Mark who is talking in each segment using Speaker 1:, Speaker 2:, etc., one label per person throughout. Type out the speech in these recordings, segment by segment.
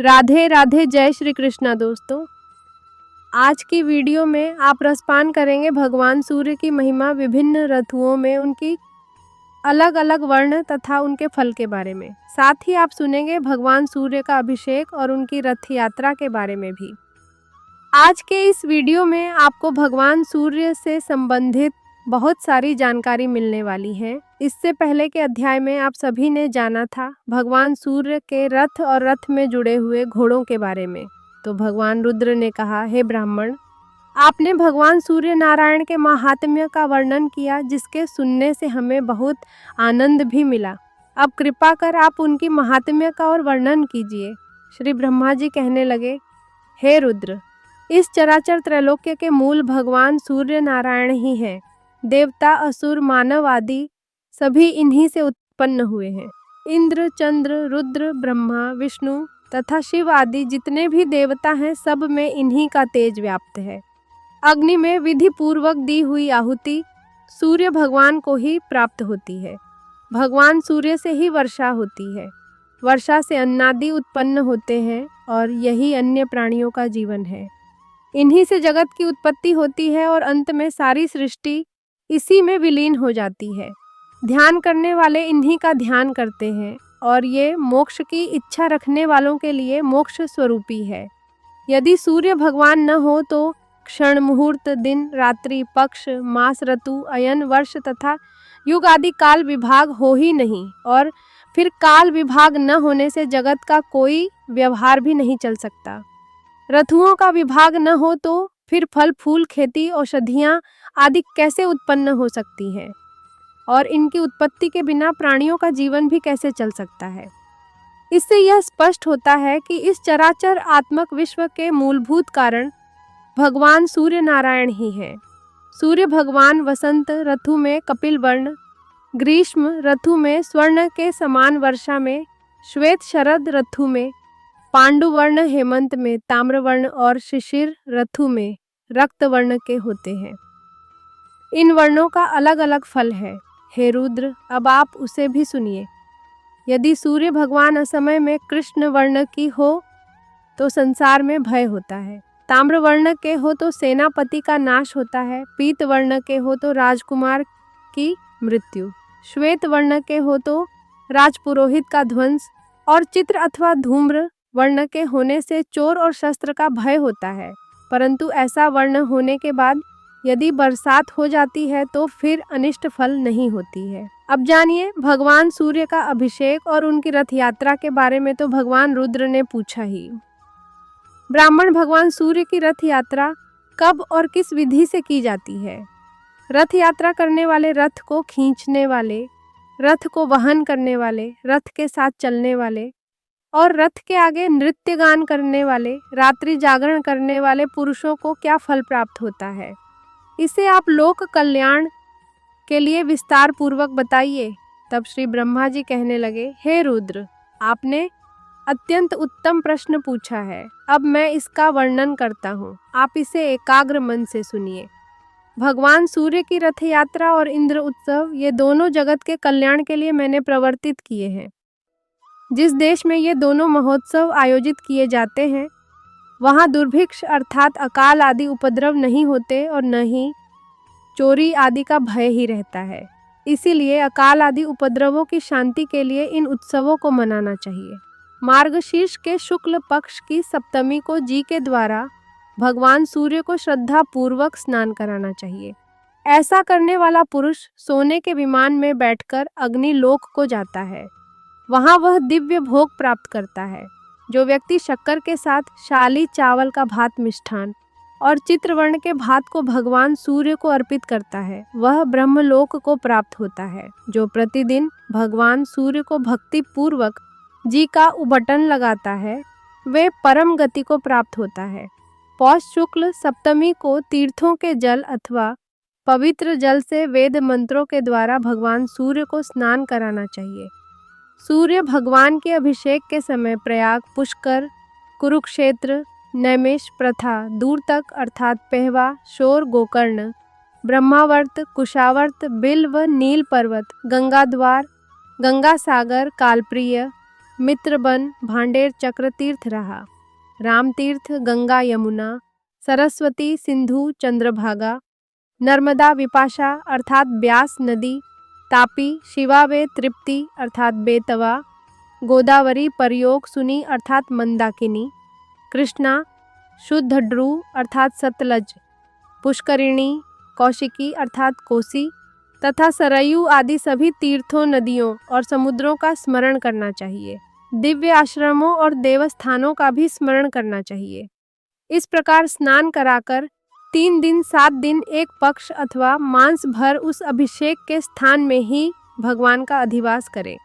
Speaker 1: राधे राधे, जय श्री कृष्णा दोस्तों। आज की वीडियो में आप रसपान करेंगे भगवान सूर्य की महिमा, विभिन्न ऋतुओं में उनकी अलग अलग वर्ण तथा उनके फल के बारे में। साथ ही आप सुनेंगे भगवान सूर्य का अभिषेक और उनकी रथ यात्रा के बारे में भी। आज के इस वीडियो में आपको भगवान सूर्य से संबंधित बहुत सारी जानकारी मिलने वाली है। इससे पहले के अध्याय में आप सभी ने जाना था भगवान सूर्य के रथ और रथ में जुड़े हुए घोड़ों के बारे में। तो भगवान रुद्र ने कहा, हे ब्राह्मण, आपने भगवान सूर्य नारायण के महात्म्य का वर्णन किया, जिसके सुनने से हमें बहुत आनंद भी मिला। अब कृपा कर आप उनकी महात्म्य का और वर्णन कीजिए। श्री ब्रह्मा जी कहने लगे, हे रुद्र, इस चराचर त्रैलोक्य के मूल भगवान सूर्य नारायण ही हैं। देवता, असुर, मानव आदि सभी इन्हीं से उत्पन्न हुए हैं। इंद्र, चंद्र, रुद्र, ब्रह्मा, विष्णु तथा शिव आदि जितने भी देवता हैं, सब में इन्हीं का तेज व्याप्त है। अग्नि में विधि पूर्वक दी हुई आहुति सूर्य भगवान को ही प्राप्त होती है। भगवान सूर्य से ही वर्षा होती है। वर्षा से अन्नादि उत्पन्न होते हैं और यही अन्य प्राणियों का जीवन है। इन्हीं से जगत की उत्पत्ति होती है और अंत में सारी सृष्टि इसी में विलीन हो जाती है। ध्यान करने वाले इन्हीं का ध्यान करते हैं और ये मोक्ष की इच्छा रखने वालों के लिए मोक्ष स्वरूपी है। यदि सूर्य भगवान न हो तो क्षण, मुहूर्त, दिन, रात्रि, पक्ष, मास, ऋतु, अयन, वर्ष तथा युग आदि काल विभाग हो ही नहीं, और फिर काल विभाग न होने से जगत का कोई व्यवहार भी नहीं चल सकता। ऋतुओं का विभाग न हो तो फिर फल फूल, खेती, औषधियाँ आदि कैसे उत्पन्न हो सकती हैं, और इनकी उत्पत्ति के बिना प्राणियों का जीवन भी कैसे चल सकता है। इससे यह स्पष्ट होता है कि इस चराचर आत्मक विश्व के मूलभूत कारण भगवान सूर्य नारायण ही हैं। सूर्य भगवान वसंत ऋतु में कपिल वर्ण, ग्रीष्म ऋतु में स्वर्ण के समान वर्षा में, श्वेत शरद ऋतु में पांडु वर्ण, हेमंत में ताम्र वर्ण और शिशिर ऋतु में रक्त वर्ण के होते हैं। इन वर्णों का अलग अलग फल है। हे रुद्र, अब आप उसे भी सुनिए। यदि सूर्य भगवान असमय में कृष्ण वर्ण की हो तो संसार में भय होता है। ताम्र वर्ण के हो तो सेनापति का नाश होता है। पीत वर्ण के हो तो राजकुमार की मृत्यु। श्वेत वर्ण के हो तो राजपुरोहित का ध्वंस, और चित्र अथवा धूम्र वर्ण के होने से चोर और शस्त्र का भय होता है। परंतु ऐसा वर्ण होने के बाद यदि बरसात हो जाती है तो फिर अनिष्ट फल नहीं होती है। अब जानिए भगवान सूर्य का अभिषेक और उनकी रथ यात्रा के बारे में। तो भगवान रुद्र ने पूछा ही, ब्राह्मण, भगवान सूर्य की रथ यात्रा कब और किस विधि से की जाती है? रथ यात्रा करने वाले, रथ को खींचने वाले, रथ को वहन करने वाले, रथ के साथ चलने वाले और रथ के आगे नृत्य गान करने वाले, रात्रि जागरण करने वाले पुरुषों को क्या फल प्राप्त होता है, इसे आप लोक कल्याण के लिए विस्तार पूर्वक बताइए। तब श्री ब्रह्मा जी कहने लगे, हे रुद्र, आपने अत्यंत उत्तम प्रश्न पूछा है। अब मैं इसका वर्णन करता हूँ, आप इसे एकाग्र मन से सुनिए। भगवान सूर्य की रथ यात्रा और इंद्र उत्सव, ये दोनों जगत के कल्याण के लिए मैंने प्रवर्तित किए हैं। जिस देश में ये दोनों महोत्सव आयोजित किए जाते हैं, वहाँ दुर्भिक्ष अर्थात अकाल आदि उपद्रव नहीं होते और न ही चोरी आदि का भय ही रहता है। इसीलिए अकाल आदि उपद्रवों की शांति के लिए इन उत्सवों को मनाना चाहिए। मार्गशीर्ष के शुक्ल पक्ष की सप्तमी को जी के द्वारा भगवान सूर्य को श्रद्धा पूर्वक स्नान कराना चाहिए। ऐसा करने वाला पुरुष सोने के विमान में बैठकर अग्नि लोक को जाता है। वहाँ वह दिव्य भोग प्राप्त करता है। जो व्यक्ति शक्कर के साथ शाली चावल का भात, मिष्ठान और चित्रवर्ण के भात को भगवान सूर्य को अर्पित करता है, वह ब्रह्मलोक को प्राप्त होता है। जो प्रतिदिन भगवान सूर्य को भक्ति पूर्वक जी का उबटन लगाता है, वे परम गति को प्राप्त होता है। पौष शुक्ल सप्तमी को तीर्थों के जल अथवा पवित्र जल से वेद मंत्रों के द्वारा भगवान सूर्य को स्नान कराना चाहिए। सूर्य भगवान के अभिषेक के समय प्रयाग, पुष्कर, कुरुक्षेत्र, नैमिष प्रथा दूर तक अर्थात पेहवा, शोर, गोकर्ण, ब्रह्मावर्त, कुशावर्त, बिल व नील पर्वत, गंगा द्वार, गंगा सागर, कालप्रिय, मित्रबन भांडेर चक्र तीर्थ रहा, राम तीर्थ गंगा यमुना, सरस्वती सिंधु चंद्रभागा, नर्मदा विपाशा अर्थात ब्यास नदी, तापी शिवावे तृप्ति अर्थात बेतवा, गोदावरी परयोग सुनी अर्थात मंदाकिनी, कृष्णा शुद्ध ड्रू अर्थात सतलज, पुष्करिणी कौशिकी अर्थात कोसी तथा सरयू आदि सभी तीर्थों, नदियों और समुद्रों का स्मरण करना चाहिए। दिव्य आश्रमों और देवस्थानों का भी स्मरण करना चाहिए। इस प्रकार स्नान कराकर 3 दिन 7 दिन एक पक्ष अथवा मांस भर उस अभिषेक के स्थान में ही भगवान का अधिवास करें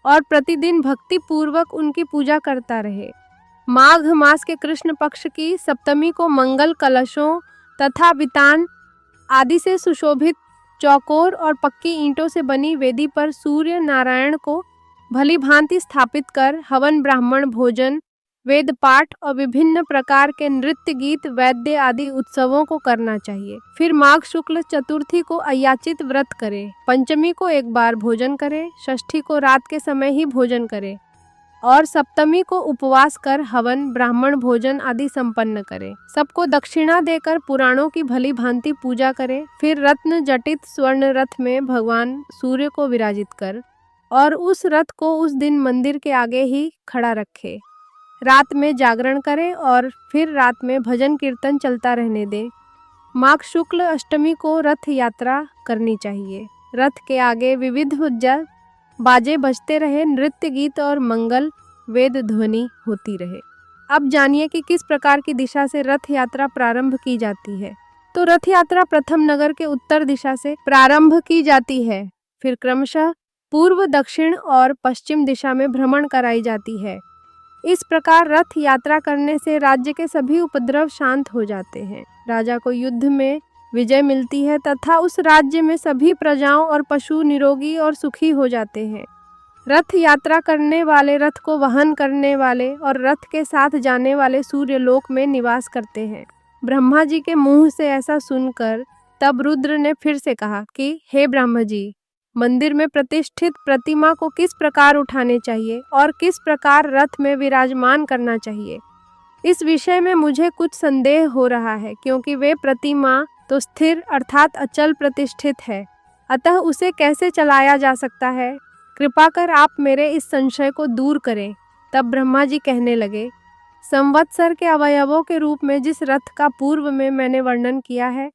Speaker 1: और प्रतिदिन भक्ति पूर्वक उनकी पूजा करता रहे। माघ मास के कृष्ण पक्ष की सप्तमी को मंगल कलशों तथा वितान आदि से सुशोभित चौकोर और पक्की ईंटों से बनी वेदी पर सूर्य नारायण को भली भांति स्थापित कर हवन, ब्राह्मण भोजन, वेद पाठ और विभिन्न प्रकार के नृत्य गीत, वैद्य आदि उत्सवों को करना चाहिए। फिर माघ शुक्ल चतुर्थी को अयाचित व्रत करें, पंचमी को एक बार भोजन करें, षष्ठी को रात के समय ही भोजन करें और सप्तमी को उपवास कर हवन, ब्राह्मण भोजन आदि संपन्न करें। सबको दक्षिणा देकर पुराणों की भली भांति पूजा करें। फिर रत्न जटित स्वर्ण रथ में भगवान सूर्य को विराजित कर और उस रथ को उस दिन मंदिर के आगे ही खड़ा रखें। रात में जागरण करें और फिर रात में भजन कीर्तन चलता रहने दें। माघ शुक्ल अष्टमी को रथ यात्रा करनी चाहिए। रथ के आगे विविध हुज्जा बाजे बजते रहे, नृत्य गीत और मंगल वेद ध्वनि होती रहे। अब जानिए कि किस प्रकार की दिशा से रथ यात्रा प्रारंभ की जाती है। तो रथ यात्रा प्रथम नगर के उत्तर दिशा से प्रारंभ की जाती है, फिर क्रमशः पूर्व, दक्षिण और पश्चिम दिशा में भ्रमण कराई जाती है। इस प्रकार रथ यात्रा करने से राज्य के सभी उपद्रव शांत हो जाते हैं, राजा को युद्ध में विजय मिलती है तथा उस राज्य में सभी प्रजाओं और पशु निरोगी और सुखी हो जाते हैं। रथ यात्रा करने वाले रथ को वहन करने वाले और रथ के साथ जाने वाले सूर्य लोक में निवास करते हैं। ब्रह्मा जी के मुंह से ऐसा सुनकर तब रुद्र ने फिर से कहा कि हे ब्रह्मा जी, मंदिर में प्रतिष्ठित प्रतिमा को किस प्रकार उठाने चाहिए और किस प्रकार रथ में विराजमान करना चाहिए, इस विषय में मुझे कुछ संदेह हो रहा है, क्योंकि वे प्रतिमा तो स्थिर अर्थात अचल प्रतिष्ठित है, अतः उसे कैसे चलाया जा सकता है। कृपा कर आप मेरे इस संशय को दूर करें। तब ब्रह्मा जी कहने लगे, संवत्सर के अवयवों के रूप में जिस रथ का पूर्व में मैंने वर्णन किया है,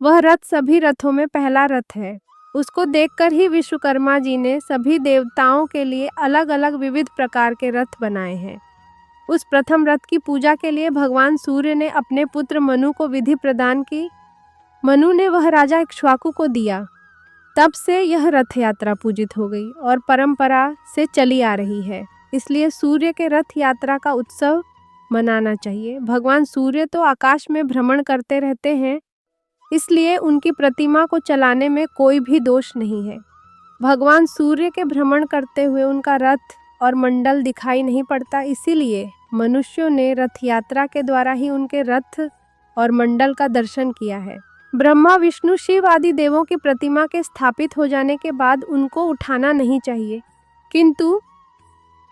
Speaker 1: वह रथ सभी रथों में पहला रथ है। उसको देखकर ही विश्वकर्मा जी ने सभी देवताओं के लिए अलग अलग विविध प्रकार के रथ बनाए हैं। उस प्रथम रथ की पूजा के लिए भगवान सूर्य ने अपने पुत्र मनु को विधि प्रदान की। मनु ने वह राजा इक्ष्वाकु को दिया। तब से यह रथ यात्रा पूजित हो गई और परंपरा से चली आ रही है। इसलिए सूर्य के रथ यात्रा का उत्सव मनाना चाहिए। भगवान सूर्य तो आकाश में भ्रमण करते रहते हैं, इसलिए उनकी प्रतिमा को चलाने में कोई भी दोष नहीं है। भगवान सूर्य के भ्रमण करते हुए उनका रथ और मंडल दिखाई नहीं पड़ता, इसीलिए मनुष्यों ने रथ यात्रा के द्वारा ही उनके रथ और मंडल का दर्शन किया है। ब्रह्मा, विष्णु, शिव आदि देवों की प्रतिमा के स्थापित हो जाने के बाद उनको उठाना नहीं चाहिए, किंतु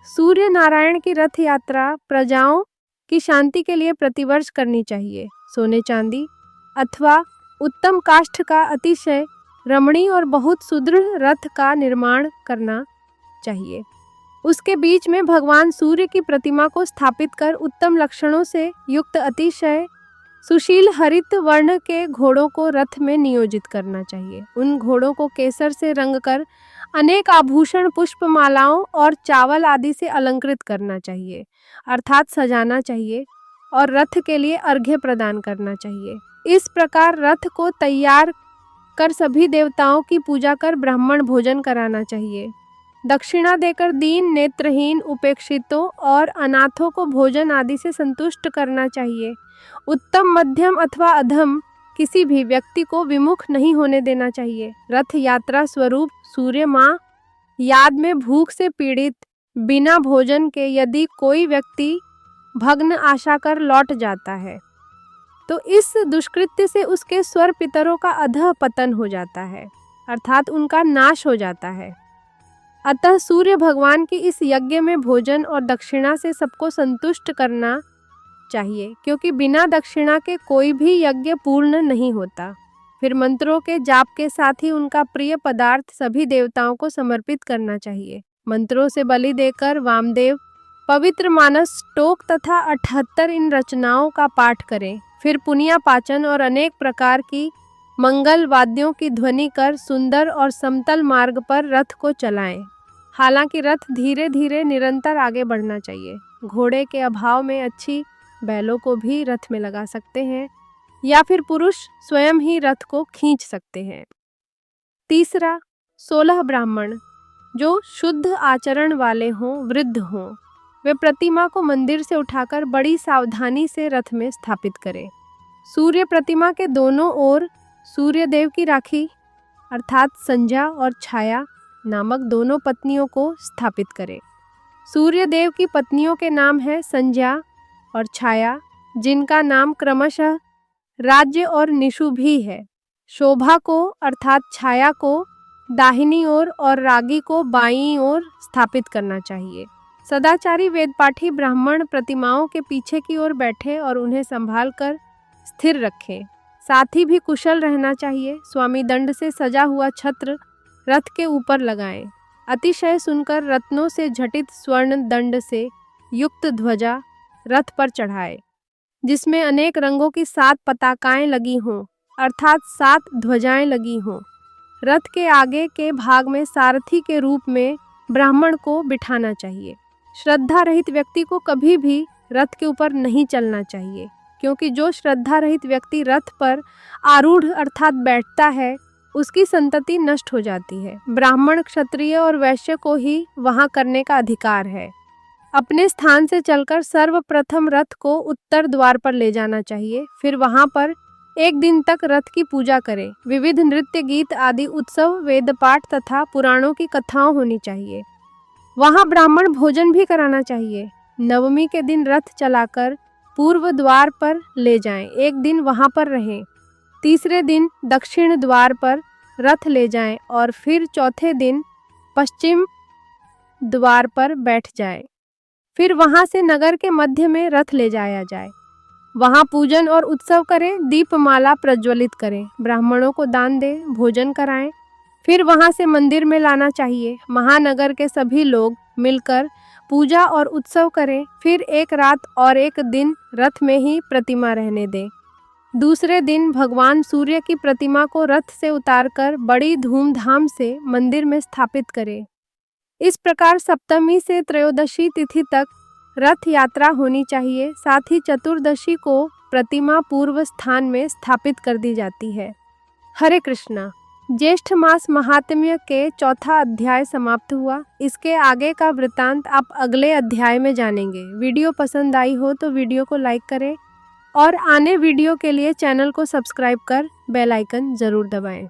Speaker 1: सूर्य नारायण की रथ यात्रा प्रजाओं की शांति के लिए प्रतिवर्ष करनी चाहिए। सोने चांदी अथवा उत्तम काष्ठ का अतिशय रमणीय और बहुत सुदृढ़ रथ का निर्माण करना चाहिए। उसके बीच में भगवान सूर्य की प्रतिमा को स्थापित कर उत्तम लक्षणों से युक्त अतिशय सुशील हरित वर्ण के घोड़ों को रथ में नियोजित करना चाहिए। उन घोड़ों को केसर से रंग कर अनेक आभूषण, पुष्पमालाओं और चावल आदि से अलंकृत करना चाहिए, अर्थात सजाना चाहिए और रथ के लिए अर्घ्य प्रदान करना चाहिए। इस प्रकार रथ को तैयार कर सभी देवताओं की पूजा कर ब्राह्मण भोजन कराना चाहिए। दक्षिणा देकर दीन, नेत्रहीन, उपेक्षितों और अनाथों को भोजन आदि से संतुष्ट करना चाहिए। उत्तम, मध्यम अथवा अधम किसी भी व्यक्ति को विमुख नहीं होने देना चाहिए। रथ यात्रा स्वरूप सूर्य माँ याद में भूख से पीड़ित बिना भोजन के यदि कोई व्यक्ति भग्न आशा कर लौट जाता है, तो इस दुष्कृत्य से उसके स्वर पितरों का अधः पतन हो जाता है, अर्थात उनका नाश हो जाता है। अतः सूर्य भगवान की इस यज्ञ में भोजन और दक्षिणा से सबको संतुष्ट करना चाहिए, क्योंकि बिना दक्षिणा के कोई भी यज्ञ पूर्ण नहीं होता। फिर मंत्रों के जाप के साथ ही उनका प्रिय पदार्थ सभी देवताओं को समर्पित करना चाहिए। मंत्रों से बलि देकर वामदेव, पवित्र मानस श्लोक तथा 78 इन रचनाओं का पाठ करें। फिर पुनिया पाचन और अनेक प्रकार की मंगल वाद्यों की ध्वनि कर सुंदर और समतल मार्ग पर रथ को चलाएं। हालांकि रथ धीरे धीरे निरंतर आगे बढ़ना चाहिए। घोड़े के अभाव में अच्छी बैलों को भी रथ में लगा सकते हैं या फिर पुरुष स्वयं ही रथ को खींच सकते हैं। तीसरा, 16 ब्राह्मण जो शुद्ध आचरण वाले हों, वृद्ध हों, वे प्रतिमा को मंदिर से उठाकर बड़ी सावधानी से रथ में स्थापित करें। सूर्य प्रतिमा के दोनों ओर सूर्य देव की राखी अर्थात संध्या और छाया नामक दोनों पत्नियों को स्थापित करें। सूर्य देव की पत्नियों के नाम है संध्या और छाया, जिनका नाम क्रमशः राज्य और निशु भी है। शोभा को अर्थात छाया को दाहिनी ओर और रागी को बाईं ओर स्थापित करना चाहिए। सदाचारी वेदपाठी ब्राह्मण प्रतिमाओं के पीछे की ओर बैठे और उन्हें संभाल कर स्थिर रखें। साथ ही भी कुशल रहना चाहिए। स्वामी दंड से सजा हुआ छत्र रथ के ऊपर लगाएं। अतिशय सुनकर रत्नों से झटित स्वर्ण दंड से युक्त ध्वजा रथ पर चढ़ाए, जिसमें अनेक रंगों की 7 पताकाएं लगी हों अर्थात 7 ध्वजाएं लगी हों। रथ के आगे के भाग में सारथी के रूप में ब्राह्मण को बिठाना चाहिए। श्रद्धा रहित व्यक्ति को कभी भी रथ के ऊपर नहीं चलना चाहिए, क्योंकि जो श्रद्धा रहित व्यक्ति रथ पर आरूढ़ अर्थात बैठता है, उसकी संतति नष्ट हो जाती है। ब्राह्मण, क्षत्रिय और वैश्य को ही वहां करने का अधिकार है। अपने स्थान से चलकर सर्वप्रथम रथ को उत्तर द्वार पर ले जाना चाहिए। फिर वहां पर एक दिन तक रथ की पूजा करें। विविध नृत्य, गीत आदि उत्सव, वेद पाठ तथा पुराणों की कथाओं होनी चाहिए। वहां ब्राह्मण भोजन भी कराना चाहिए। नवमी के दिन रथ चलाकर पूर्व द्वार पर ले जाएं, एक दिन वहां पर रहें। तीसरे दिन दक्षिण द्वार पर रथ ले जाएं और फिर चौथे दिन पश्चिम द्वार पर बैठ जाएं। फिर वहां से नगर के मध्य में रथ ले जाया जाए। वहां पूजन और उत्सव करें, दीपमाला प्रज्वलित करें, ब्राह्मणों को दान दें, भोजन कराएं। फिर वहां से मंदिर में लाना चाहिए। महानगर के सभी लोग मिलकर पूजा और उत्सव करें। फिर एक रात और एक दिन रथ में ही प्रतिमा रहने दें। दूसरे दिन भगवान सूर्य की प्रतिमा को रथ से उतारकर बड़ी धूमधाम से मंदिर में स्थापित करें। इस प्रकार सप्तमी से त्रयोदशी तिथि तक रथ यात्रा होनी चाहिए। साथ ही चतुर्दशी को प्रतिमा पूर्व स्थान में स्थापित कर दी जाती है। हरे कृष्णा। ज्येष्ठ मास महात्म्य के 4था अध्याय समाप्त हुआ। इसके आगे का वृतांत आप अगले अध्याय में जानेंगे। वीडियो पसंद आई हो तो वीडियो को लाइक करें और आने वीडियो के लिए चैनल को सब्सक्राइब कर बेल आइकन जरूर दबाएं।